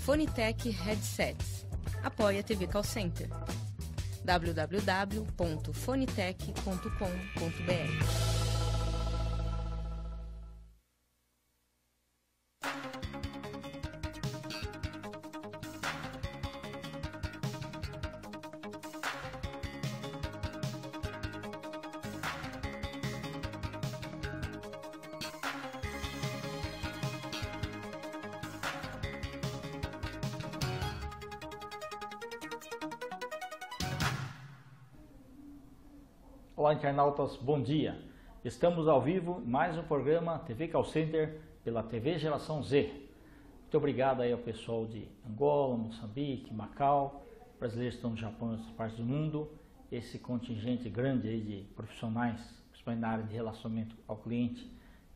Fonitec Headsets. Apoie a TV Call Center. www.fonitec.com.br. Olá, internautas, bom dia. Estamos ao vivo em mais um programa TV Call Center pela TV Geração Z. Muito obrigado aí ao pessoal de Angola, Moçambique, Macau, brasileiros que estão no Japão e outras partes do mundo, esse contingente grande aí de profissionais, principalmente na área de relacionamento ao cliente,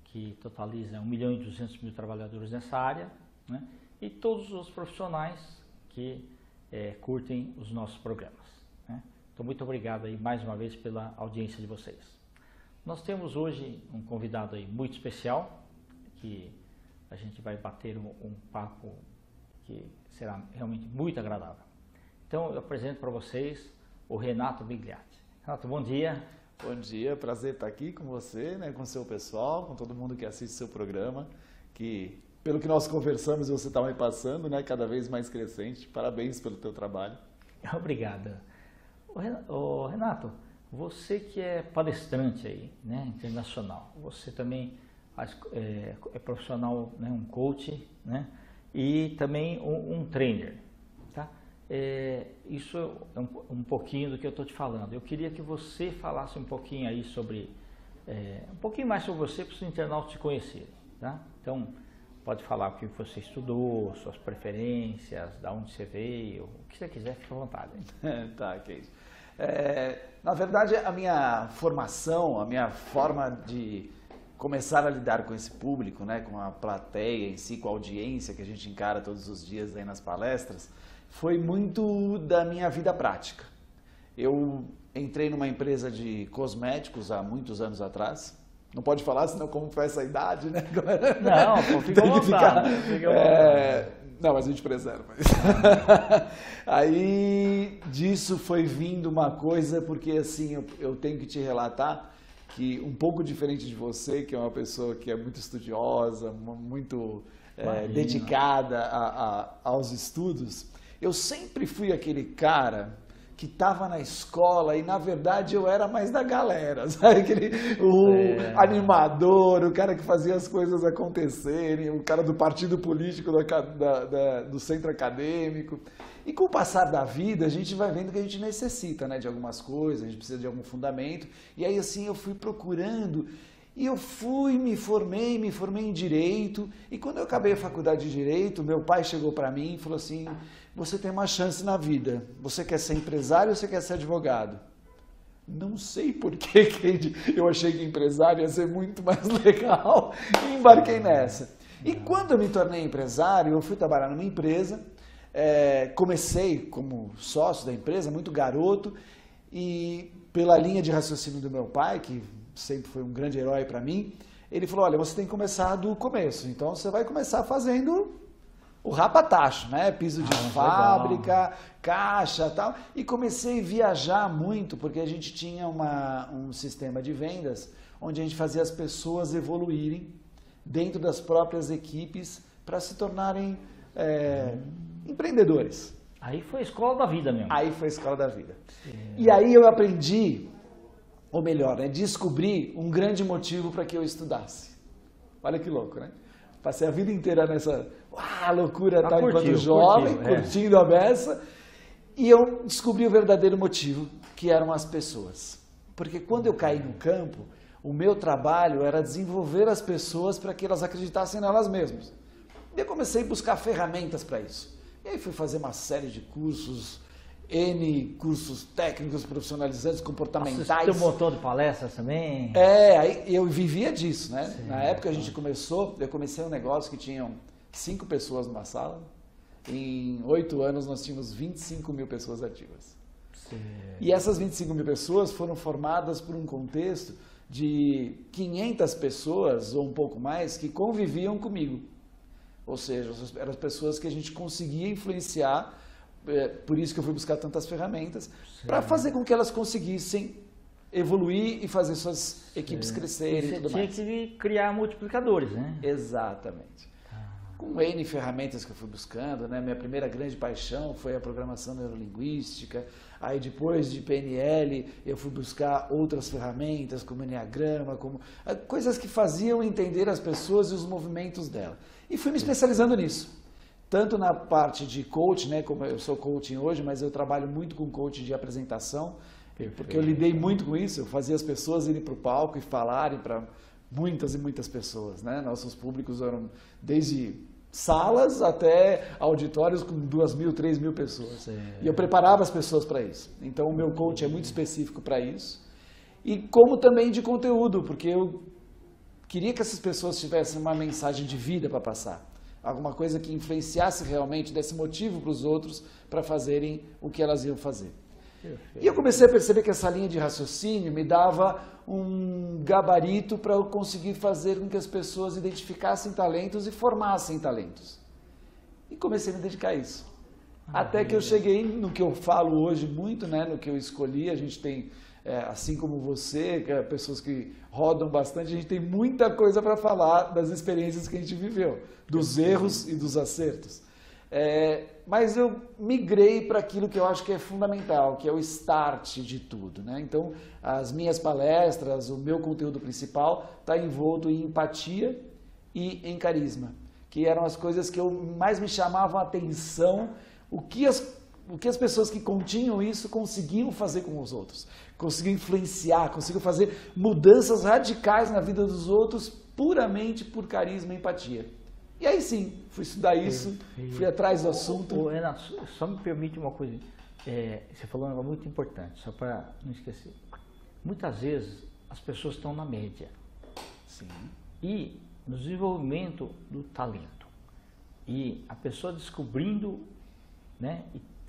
que totaliza 1.200.000 trabalhadores nessa área, né? E todos os profissionais que curtem os nossos programas. Então, muito obrigado aí mais uma vez pela audiência de vocês. Nós temos hoje um convidado aí muito especial, que a gente vai bater um papo que será realmente muito agradável. Então, eu apresento para vocês o Renato Bigliatti. Renato, bom dia. Bom dia, prazer estar aqui com você, né, com o seu pessoal, com todo mundo que assiste o seu programa, que pelo que nós conversamos você está me passando, né, cada vez mais crescente. Parabéns pelo teu trabalho. Obrigado. Renato, você que é palestrante aí, né, internacional, você também é profissional, né, um coach, né, e também um trainer, tá? Isso é um pouquinho do que eu estou te falando. Eu queria que você falasse um pouquinho aí sobre, um pouquinho mais sobre você para os internautas te conhecerem, tá? Então, pode falar o que você estudou, suas preferências, da onde você veio, o que você quiser, fique à vontade. Tá, ok. Na verdade, a minha formação, a minha forma de começar a lidar com esse público, né, com a plateia em si, com a audiência que a gente encara todos os dias aí nas palestras, foi muito da minha vida prática. Eu entrei numa empresa de cosméticos há muitos anos atrás. Não pode falar, senão como foi essa idade, né? Não, fica à vontade. Não, mas a gente preserva. Aí disso foi vindo uma coisa, porque assim, eu tenho que te relatar que um pouco diferente de você, que é uma pessoa que é muito estudiosa, muito dedicada aos estudos, eu sempre fui aquele cara que estava na escola e, na verdade, eu era mais da galera, sabe? Animador, o cara que fazia as coisas acontecerem, o cara do partido político do centro acadêmico. E com o passar da vida, a gente vai vendo que a gente necessita, né, de algumas coisas, a gente precisa de algum fundamento. E aí, assim, eu fui procurando e eu me formei em Direito. E quando eu acabei a faculdade de Direito, meu pai chegou para mim e falou assim: você tem uma chance na vida, você quer ser empresário ou você quer ser advogado? Não sei por que eu achei que empresário ia ser muito mais legal e embarquei nessa. E quando eu me tornei empresário, eu fui trabalhar numa empresa, comecei como sócio da empresa, muito garoto, e pela linha de raciocínio do meu pai, que sempre foi um grande herói para mim, ele falou: olha, você tem que começar do começo, então você vai começar fazendo o rapatacho, né? Piso de fábrica, legal, caixa e tal. E comecei a viajar muito, porque a gente tinha um sistema de vendas onde a gente fazia as pessoas evoluírem dentro das próprias equipes para se tornarem empreendedores. Aí foi a escola da vida mesmo. Aí foi a escola da vida. Sim. E aí eu aprendi, ou melhor, né, descobri um grande motivo para que eu estudasse. Olha que louco, né? Passei a vida inteira nessa loucura enquanto jovem, curtindo a beça. E eu descobri o verdadeiro motivo, que eram as pessoas. Porque quando eu caí no campo, o meu trabalho era desenvolver as pessoas para que elas acreditassem nelas mesmas. E eu comecei a buscar ferramentas para isso. E aí fui fazer uma série de cursos, cursos técnicos, profissionalizantes, comportamentais. Assistiu um montão de palestras também? Aí eu vivia disso, né? Sim, na época a gente eu comecei um negócio que tinham 5 pessoas numa sala. Em 8 anos nós tínhamos 25.000 pessoas ativas. Sim. E essas 25.000 pessoas foram formadas por um contexto de 500 pessoas ou um pouco mais que conviviam comigo. Ou seja, eram as pessoas que a gente conseguia influenciar, por isso que eu fui buscar tantas ferramentas, para fazer com que elas conseguissem evoluir e fazer suas equipes crescerem e tudo mais. Você tinha que criar multiplicadores, né? Exatamente. Com N ferramentas que eu fui buscando, né? Minha primeira grande paixão foi a programação neurolinguística. Aí depois de PNL eu fui buscar outras ferramentas como Enneagrama, como coisas que faziam entender as pessoas e os movimentos dela. E fui me especializando nisso. Tanto na parte de coaching, né? Como eu sou coaching hoje, mas eu trabalho muito com coaching de apresentação, porque eu lidei muito com isso. Eu fazia as pessoas irem para o palco e falarem para muitas e muitas pessoas, né? Nossos públicos eram desde salas até auditórios com 2.000, 3.000 pessoas. E eu preparava as pessoas para isso. Então o meu coach é muito específico para isso. E como também de conteúdo, porque eu queria que essas pessoas tivessem uma mensagem de vida para passar. Alguma coisa que influenciasse realmente, desse motivo para os outros para fazerem o que elas iam fazer. E eu comecei a perceber que essa linha de raciocínio me dava um gabarito para eu conseguir fazer com que as pessoas identificassem talentos e formassem talentos. E comecei a me dedicar a isso. Até que eu cheguei no que eu falo hoje muito, né, no que eu escolhi. A gente tem, assim como você, pessoas que rodam bastante, a gente tem muita coisa para falar das experiências que a gente viveu, dos erros e dos acertos. Mas eu migrei para aquilo que eu acho que é fundamental, que é o start de tudo, né? Então, as minhas palestras, o meu conteúdo principal está envolto em empatia e em carisma, que eram as coisas que mais me chamavam a atenção, o que as pessoas que continham isso conseguiam fazer com os outros, conseguiam influenciar, conseguiam fazer mudanças radicais na vida dos outros puramente por carisma e empatia. E aí sim, fui estudar isso, fui atrás do assunto. Renato, só me permite uma coisa. Você falou um negócio muito importante, só para não esquecer. Muitas vezes as pessoas estão na média. Sim. E no desenvolvimento do talento. E a pessoa descobrindo, né,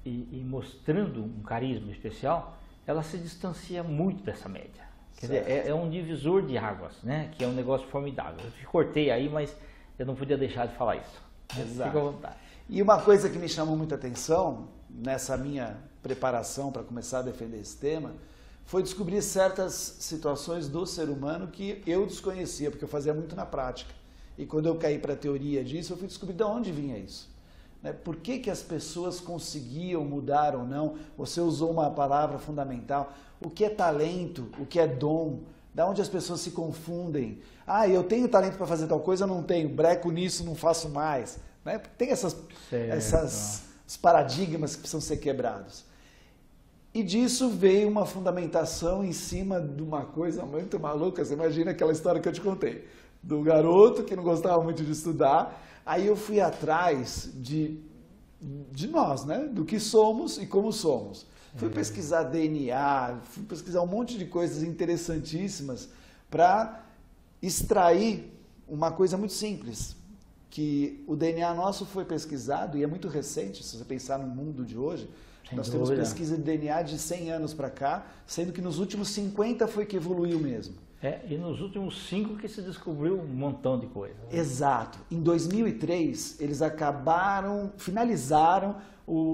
e mostrando um carisma especial, ela se distancia muito dessa média. Quer dizer, é um divisor de águas, né, que é um negócio formidável. Eu te cortei aí, mas eu não podia deixar de falar isso. Exato. Fica à vontade. E uma coisa que me chamou muita atenção nessa minha preparação para começar a defender esse tema foi descobrir certas situações do ser humano que eu desconhecia, porque eu fazia muito na prática. E quando eu caí para a teoria disso, eu fui descobrir de onde vinha isso. Por que as pessoas conseguiam mudar ou não? Você usou uma palavra fundamental. O que é talento? O que é dom? Da onde as pessoas se confundem. Eu tenho talento para fazer tal coisa, eu não tenho. Breco nisso, não faço mais. Né? Tem esses paradigmas que precisam ser quebrados. E disso veio uma fundamentação em cima de uma coisa muito maluca. Você imagina aquela história que eu te contei. Do garoto que não gostava muito de estudar. Aí eu fui atrás de nós, né? Do que somos e como somos. Fui pesquisar DNA, fui pesquisar um monte de coisas interessantíssimas para extrair uma coisa muito simples, que o DNA nosso foi pesquisado, e é muito recente, se você pensar no mundo de hoje, nós temos pesquisa de DNA de 100 anos para cá, sendo que nos últimos 50 foi que evoluiu mesmo. E nos últimos 5 que se descobriu um montão de coisa. Né? Exato. Em 2003, eles finalizaram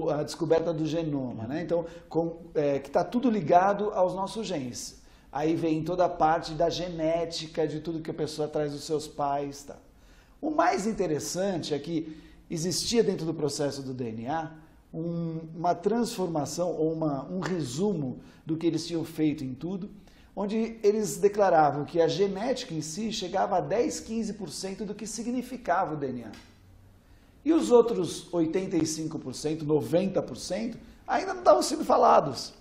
a descoberta do genoma, né? Então, que está tudo ligado aos nossos genes. Aí vem toda a parte da genética, de tudo que a pessoa traz dos seus pais. Tá? O mais interessante é que existia dentro do processo do DNA uma transformação ou um resumo do que eles tinham feito em tudo, onde eles declaravam que a genética em si chegava a 10, 15% do que significava o DNA. E os outros 85%, 90%, ainda não estavam sendo falados,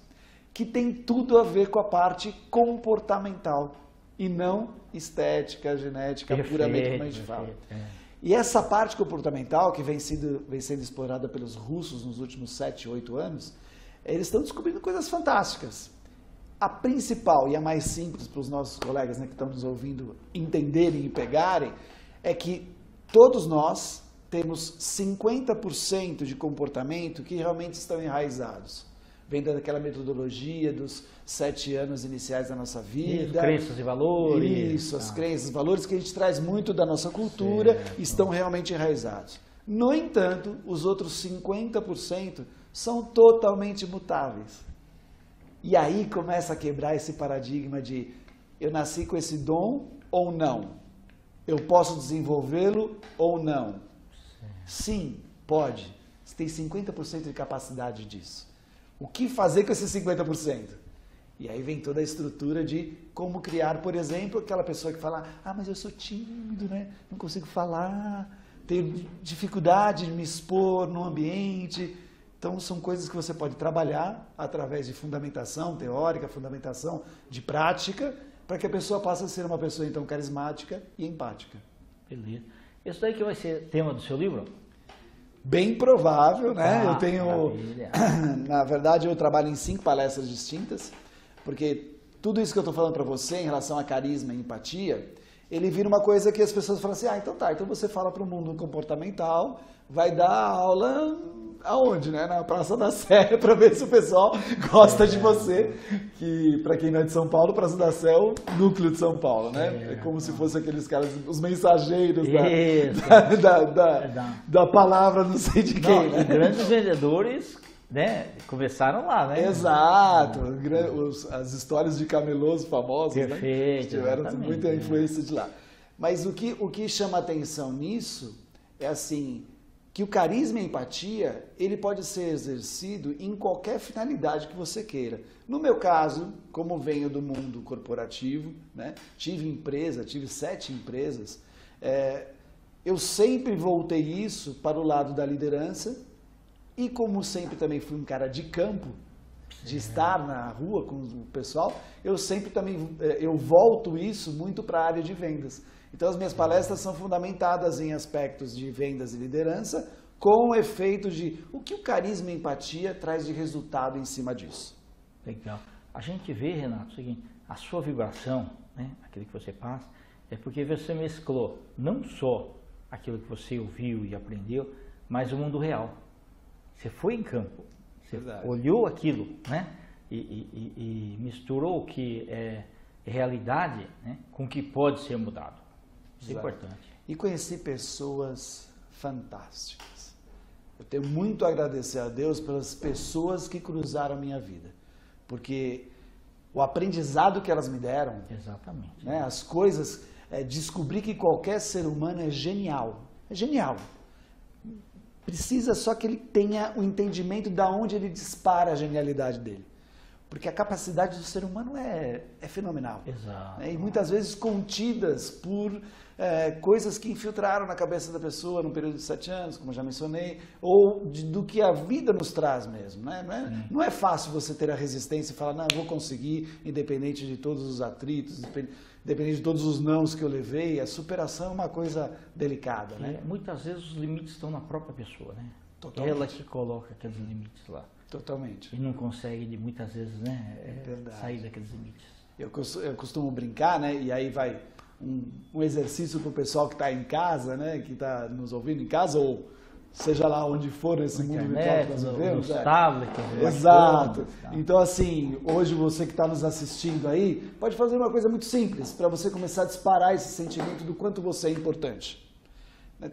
que tem tudo a ver com a parte comportamental e não estética, genética, puramente como a gente fala. E essa parte comportamental, que vem sendo explorada pelos russos nos últimos 7, 8 anos, eles estão descobrindo coisas fantásticas. A principal e a mais simples para os nossos colegas, né, que estão nos ouvindo entenderem e pegarem, é que todos nós temos 50% de comportamento que realmente estão enraizados. vem daquela metodologia dos 7 anos iniciais da nossa vida. Crenças e valores. Isso, as crenças, valores que a gente traz muito da nossa cultura, estão realmente enraizados. No entanto, os outros 50% são totalmente mutáveis. E aí começa a quebrar esse paradigma de eu nasci com esse dom ou não? Eu posso desenvolvê-lo ou não? Sim, pode. Você tem 50% de capacidade disso. O que fazer com esses 50%? E aí vem toda a estrutura de como criar, por exemplo, aquela pessoa que fala, mas eu sou tímido, né? Não consigo falar, tenho dificuldade de me expor no ambiente. Então, são coisas que você pode trabalhar através de fundamentação teórica, fundamentação de prática, para que a pessoa passe a ser uma pessoa, então, carismática e empática. Beleza. Isso daí que vai ser tema do seu livro? Bem provável, né? Eu tenho, maravilha. Na verdade, eu trabalho em 5 palestras distintas, porque tudo isso que eu estou falando para você em relação a carisma e empatia, ele vira uma coisa que as pessoas falam assim, então tá, então você fala para o mundo comportamental, vai dar aula aonde, né? Na Praça da Sé, para ver se o pessoal gosta de você, que para quem não é de São Paulo, Praça da Sé é o núcleo de São Paulo, né? É como se fossem aqueles caras, os mensageiros da palavra não sei de quem. Não, né? Grandes vendedores, né? Começaram lá, né? Exato, as histórias de camelôs famosos, perfeito, né? Tiveram muita influência de lá. Mas o que chama atenção nisso é assim, que o carisma e a empatia, ele pode ser exercido em qualquer finalidade que você queira. No meu caso, como venho do mundo corporativo, né? Tive 7 empresas, eu sempre voltei isso para o lado da liderança e como sempre também fui um cara de campo, de estar na rua com o pessoal, eu sempre também, eu volto isso muito para a área de vendas. Então, as minhas palestras são fundamentadas em aspectos de vendas e liderança, com o efeito de o que o carisma e a empatia traz de resultado em cima disso. Legal. A gente vê, Renato, o seguinte, a sua vibração, né, aquilo que você passa, é porque você mesclou não só aquilo que você ouviu e aprendeu, mas o mundo real. Você foi em campo, você olhou aquilo, né, e misturou o que é realidade, né, com o que pode ser mudado. Isso é importante. E conheci pessoas fantásticas. Eu tenho muito a agradecer a Deus pelas pessoas que cruzaram a minha vida. Porque o aprendizado que elas me deram, exatamente, né, as coisas, descobri que qualquer ser humano é genial. É genial. Precisa só que ele tenha o entendimento de onde ele dispara a genialidade dele. Porque a capacidade do ser humano é fenomenal. Exato. E muitas vezes contidas por coisas que infiltraram na cabeça da pessoa no período de 7 anos, como eu já mencionei, ou do que a vida nos traz mesmo. Né? Não é fácil você ter a resistência e falar, não, eu vou conseguir, independente de todos os atritos, independente de todos os nãos que eu levei. A superação é uma coisa delicada. Né? Muitas vezes os limites estão na própria pessoa, né? Totalmente. Ela que coloca aqueles limites lá. Totalmente. E não consegue, muitas vezes, né, sair daqueles limites. Eu costumo brincar, né, e aí vai um exercício para o pessoal que está em casa, né, que está nos ouvindo em casa, ou seja lá onde for nesse mundo virtual que nós vivemos. Nos tablets. Exato. Então, assim, hoje você que está nos assistindo aí, pode fazer uma coisa muito simples, para você começar a disparar esse sentimento do quanto você é importante.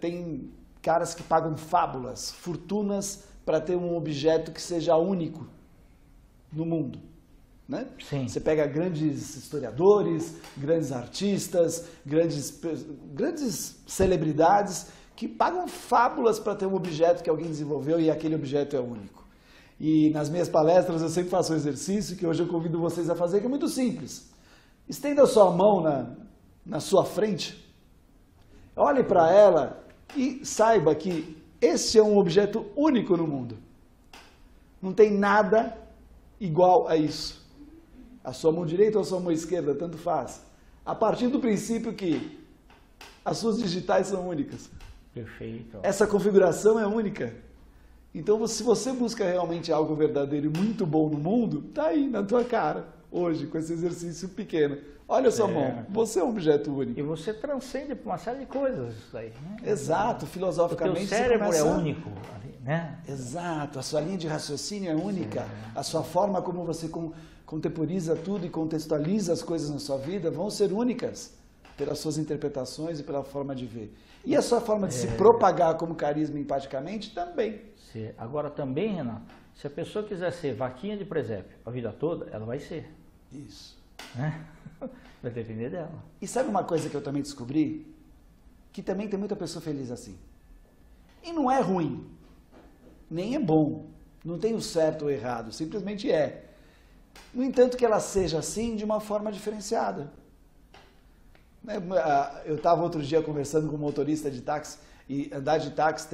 Tem caras que pagam fábulas, fortunas, para ter um objeto que seja único no mundo. Né? Sim. Você pega grandes historiadores, grandes artistas, grandes celebridades que pagam fábulas para ter um objeto que alguém desenvolveu e aquele objeto é único. E nas minhas palestras eu sempre faço um exercício que hoje eu convido vocês a fazer, que é muito simples. Estenda a sua mão na sua frente, olhe para ela e saiba que esse é um objeto único no mundo. Não tem nada igual a isso. A sua mão direita ou a sua mão esquerda, tanto faz. A partir do princípio que as suas digitais são únicas. Perfeito. Essa configuração é única. Então, se você busca realmente algo verdadeiro e muito bom no mundo, tá aí, na tua cara. hoje, com esse exercício pequeno. Olha a sua mão, você é um objeto único. E você transcende por uma série de coisas isso aí, né? Exato, filosoficamente. O teu cérebro é único, né? Exato, a sua linha de raciocínio é única, a sua forma como você contemporiza tudo e contextualiza as coisas na sua vida vão ser únicas pelas suas interpretações e pela forma de ver. E a sua forma de se propagar como carisma empaticamente também. Agora também, Renato, se a pessoa quiser ser vaquinha de presépio a vida toda, ela vai ser. Isso. Né? Vai depender dela. E sabe uma coisa que eu também descobri? Que também tem muita pessoa feliz assim. E não é ruim, nem é bom. Não tem o certo ou errado, simplesmente é. No entanto, que ela seja assim de uma forma diferenciada. Eu estava outro dia conversando com um motorista de táxi, e andar de táxi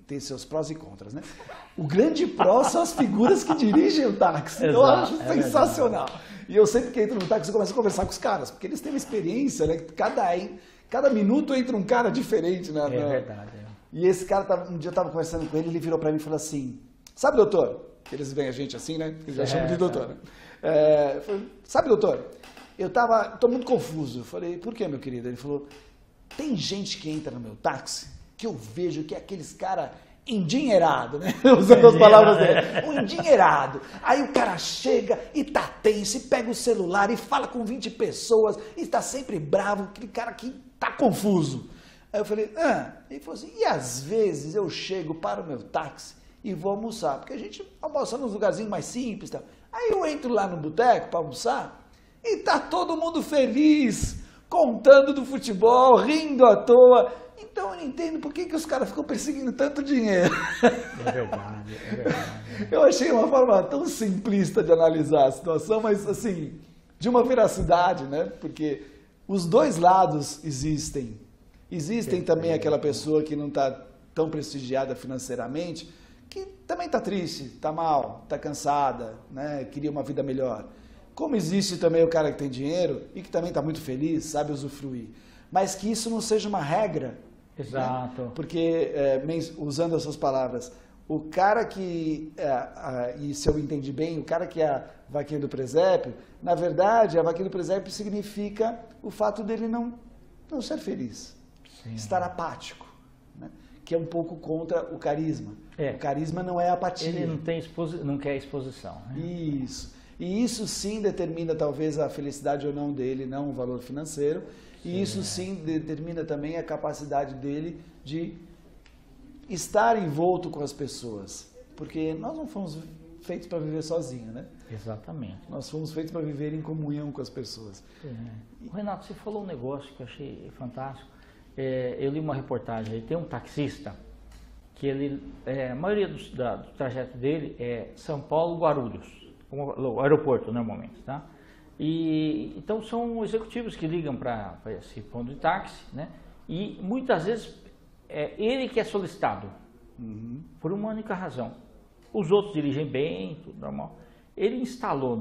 tem seus prós e contras, né? O grande pró são as figuras que dirigem o táxi. Eu acho sensacional. E eu sempre que entro no táxi, eu começo a conversar com os caras, porque eles têm uma experiência, né? Cada minuto entra um cara diferente. Né? É verdade. E esse cara, um dia eu estava conversando com ele, ele virou para mim e falou assim, sabe, doutor? Eles veem a gente assim, né? Eles já chamam de doutor, né? Sabe, doutor? Tô muito confuso. Eu falei, por que, meu querido? Ele falou, tem gente que entra no meu táxi que eu vejo que é aqueles cara endinheirado, né? Usando as palavras dele. Um endinheirado. Aí o cara chega e tá tenso, e pega o celular e fala com 20 pessoas e tá sempre bravo, aquele cara que tá confuso. Aí eu falei, Ele falou assim, e às vezes eu chego para o meu táxi e vou almoçar, porque a gente almoça nos lugarzinhos mais simples, tá? Aí eu entro lá no boteco para almoçar e tá todo mundo feliz, contando do futebol, rindo à toa. Então eu não entendo por que os caras ficam perseguindo tanto dinheiro. É verdade. Eu achei uma forma tão simplista de analisar a situação, mas assim, de uma veracidade, né? Porque os dois lados existem. Existem também aquela pessoa que não está tão prestigiada financeiramente, que também está triste, está mal, está cansada, né? Queria uma vida melhor. Como existe também o cara que tem dinheiro e que também está muito feliz, sabe usufruir. Mas que isso não seja uma regra. Exato. Né? Porque, usando as suas palavras, o cara que, e se eu entendi bem, o cara que é a vaquinha do presépio, na verdade, a vaquinha do presépio significa o fato dele não ser feliz, estar apático, né? Que é um pouco contra o carisma. O carisma não é apatia. Ele não quer exposição. Né? Isso. E isso sim determina talvez a felicidade ou não dele, não o valor financeiro. E isso sim determina também a capacidade dele de estar envolto com as pessoas. Porque nós não fomos feitos para viver sozinhos, né? Exatamente. Nós fomos feitos para viver em comunhão com as pessoas. Renato, você falou um negócio que eu achei fantástico. Eu li uma reportagem aí, tem um taxista que a maioria do trajeto dele é São Paulo-Guarulhos, o aeroporto normalmente, tá? Então são executivos que ligam para esse ponto de táxi, né? E muitas vezes é ele que é solicitado, por uma única razão. Os outros dirigem bem, tudo normal. Ele instalou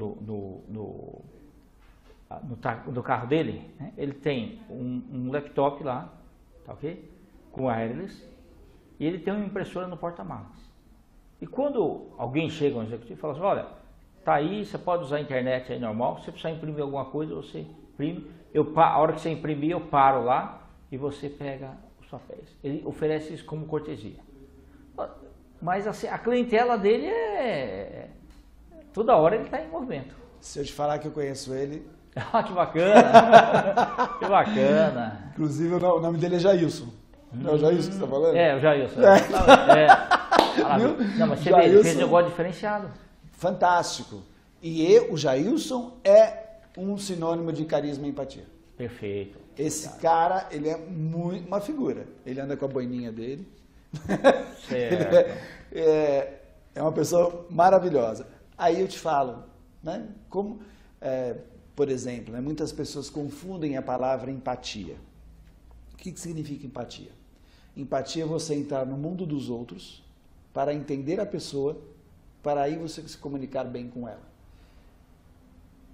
no carro dele, né? Ele tem um laptop lá, tá ok? Com wireless, e ele tem uma impressora no porta-malas. E quando alguém chega, um executivo, e fala assim, olha, tá aí, você pode usar a internet aí normal, se você precisar imprimir alguma coisa, você imprime. A hora que você imprimir, eu paro lá e você pega os papéis. Ele oferece isso como cortesia. Mas assim, a clientela dele toda hora ele está em movimento. Se eu te falar que eu conheço ele... Que bacana! Que bacana! Inclusive o nome dele é Jailson. Não é o Jailson que você está falando? É, o Jailson. Não, mas você vê, ele fez um negócio diferenciado. Fantástico. E o Jailson é um sinônimo de carisma e empatia. Perfeito. Esse cara, ele é muito uma figura. Ele anda com a boininha dele. Certo. Ele é uma pessoa maravilhosa. Aí eu te falo, né? Como, por exemplo, né, muitas pessoas confundem a palavra empatia. O que significa empatia? Empatia é você entrar no mundo dos outros para entender a pessoa, para aí você se comunicar bem com ela.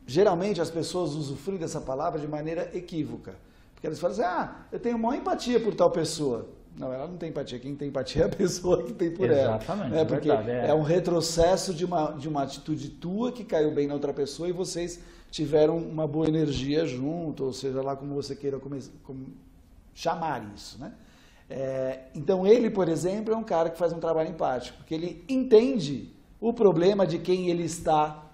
Geralmente as pessoas usufruem dessa palavra de maneira equívoca, porque elas falam assim, eu tenho maior empatia por tal pessoa. Não, ela não tem empatia. Quem tem empatia é a pessoa que tem por Exatamente, ela. Porque verdade, é um retrocesso de uma atitude tua que caiu bem na outra pessoa e vocês tiveram uma boa energia junto, ou seja lá como você queira chamar isso, né? Então ele, por exemplo, é um cara que faz um trabalho empático, porque ele entende o problema de quem ele está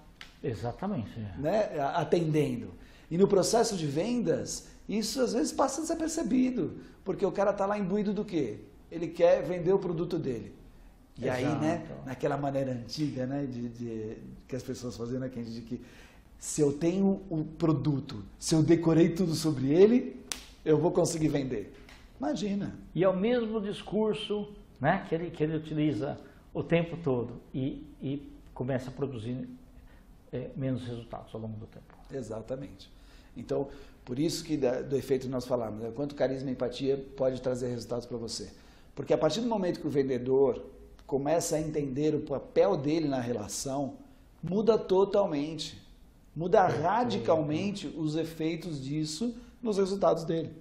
Exatamente. né, atendendo. E no processo de vendas, isso às vezes passa desapercebido, porque o cara está lá imbuído do quê? Ele quer vender o produto dele. E Exato. aí, né, naquela maneira antiga, né, que as pessoas faziam, né, de que se eu tenho o produto, se eu decorei tudo sobre ele, eu vou conseguir vender. Imagina. E é o mesmo discurso, né, que ele utiliza o tempo todo e começa a produzir menos resultados ao longo do tempo. Exatamente. Então, por isso que do efeito que nós falamos, né, quanto carisma e empatia pode trazer resultados para você. Porque a partir do momento que o vendedor começa a entender o papel dele na relação, muda totalmente, muda radicalmente os efeitos disso nos resultados dele.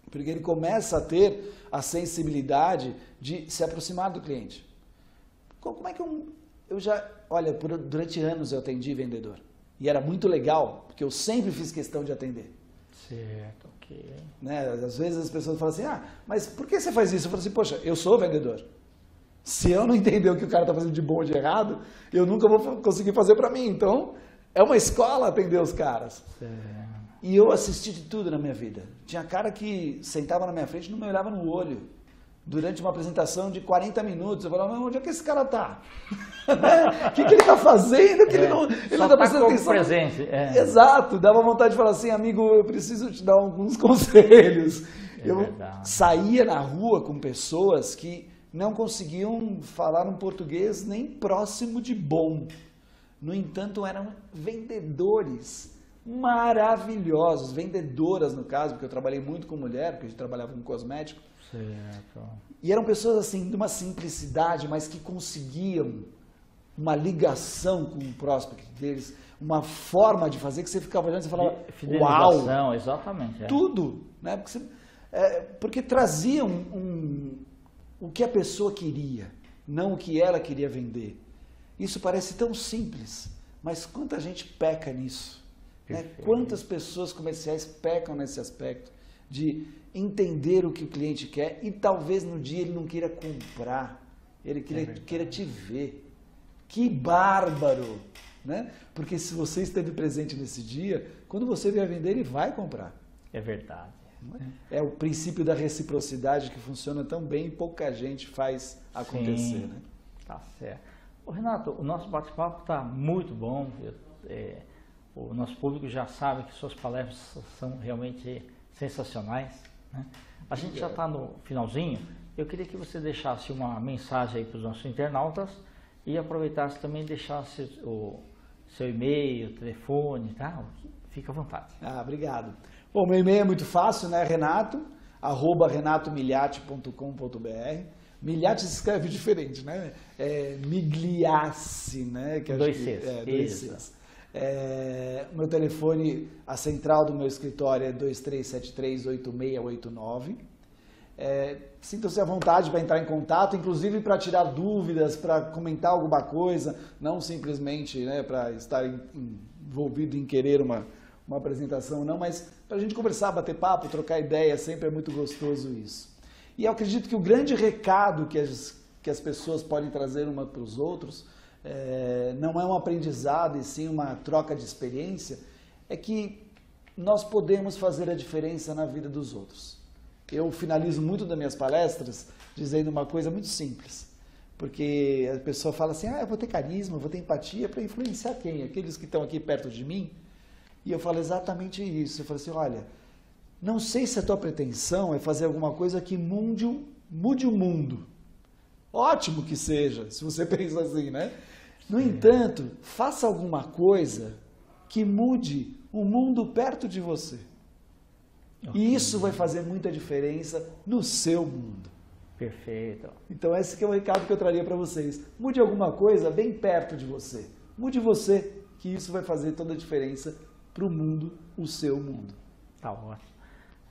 Porque ele começa a ter a sensibilidade de se aproximar do cliente. Como é que olha, durante anos eu atendi vendedor. E era muito legal, porque eu sempre fiz questão de atender. Certo, ok. Né? Às vezes as pessoas falam assim, mas por que você faz isso? Eu falo assim, poxa, eu sou vendedor. Se eu não entender o que o cara está fazendo de bom ou de errado, eu nunca vou conseguir fazer para mim. Então, é uma escola atender os caras. Certo. E eu assisti de tudo na minha vida. Tinha cara que sentava na minha frente e não me olhava no olho. Durante uma apresentação de 40 minutos, eu falava, mas onde é que esse cara está? O que ele está fazendo? Que ele não está prestando atenção. Presente. Exato, dava vontade de falar assim, amigo, eu preciso te dar alguns conselhos. Eu saía na rua com pessoas que não conseguiam falar um português nem próximo de bom. No entanto, eram vendedores maravilhosos, vendedoras no caso, porque eu trabalhei muito com mulher, porque a gente trabalhava com cosmético. Certo. E eram pessoas assim, de uma simplicidade, mas que conseguiam uma ligação com o prospect deles, uma forma de fazer que você ficava olhando e você falava, fidelização, uau! Exatamente. Tudo, né? Porque traziam o que a pessoa queria, não o que ela queria vender. Isso parece tão simples, mas quanta gente peca nisso. Né? Quantas pessoas comerciais pecam nesse aspecto de entender o que o cliente quer e talvez no dia ele não queira comprar, ele queira te ver. Que bárbaro! Né? Porque se você esteve presente nesse dia, quando você vier vender, ele vai comprar. É verdade. É o princípio da reciprocidade que funciona tão bem e pouca gente faz acontecer. Sim, né? Tá certo. Ô, Renato, o nosso bate-papo está muito bom. O nosso público já sabe que suas palestras são realmente sensacionais. Né? A gente já está no finalzinho. Eu queria que você deixasse uma mensagem aí para os nossos internautas e aproveitasse também e deixasse o seu e-mail, telefone, tá? Fica à vontade. Obrigado. Bom, meu e-mail é muito fácil, né? renato@renatomiliati.com.br. Miliati se escreve diferente, né? Migliassi, né? Que dois Cs. Meu telefone, a central do meu escritório é 2373-8689. Sintam-se à vontade para entrar em contato, inclusive para tirar dúvidas, para comentar alguma coisa, não simplesmente, né, para estar envolvido em querer uma apresentação, não, mas para a gente conversar, bater papo, trocar ideia, sempre é muito gostoso isso. E eu acredito que o grande recado que as pessoas podem trazer uma para os outros não é um aprendizado e sim uma troca de experiência, é que nós podemos fazer a diferença na vida dos outros. Eu finalizo muito das minhas palestras dizendo uma coisa muito simples, porque a pessoa fala assim, eu vou ter carisma, eu vou ter empatia para influenciar quem? Aqueles que estão aqui perto de mim? E eu falo exatamente isso, eu falo assim, olha, não sei se a tua pretensão é fazer alguma coisa que mude o mundo. Ótimo que seja, se você pensa assim, né? No entanto, faça alguma coisa que mude o mundo perto de você. Okay. E isso vai fazer muita diferença no seu mundo. Perfeito. Então esse que é o recado que eu traria para vocês. Mude alguma coisa bem perto de você. Mude você, que isso vai fazer toda a diferença para o mundo, o seu mundo. Tá ótimo.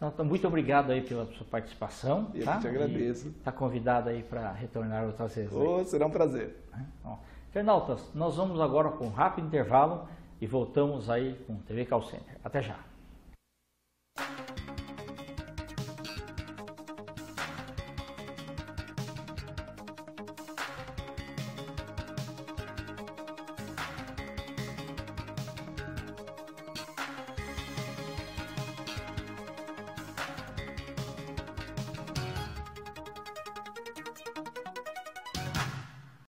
Então, muito obrigado aí pela sua participação. Eu tá? te agradeço. Está convidado aí para retornar outras vezes. Será um prazer. Bom, internautas, nós vamos agora com um rápido intervalo e voltamos aí com o TV Call Center. Até já.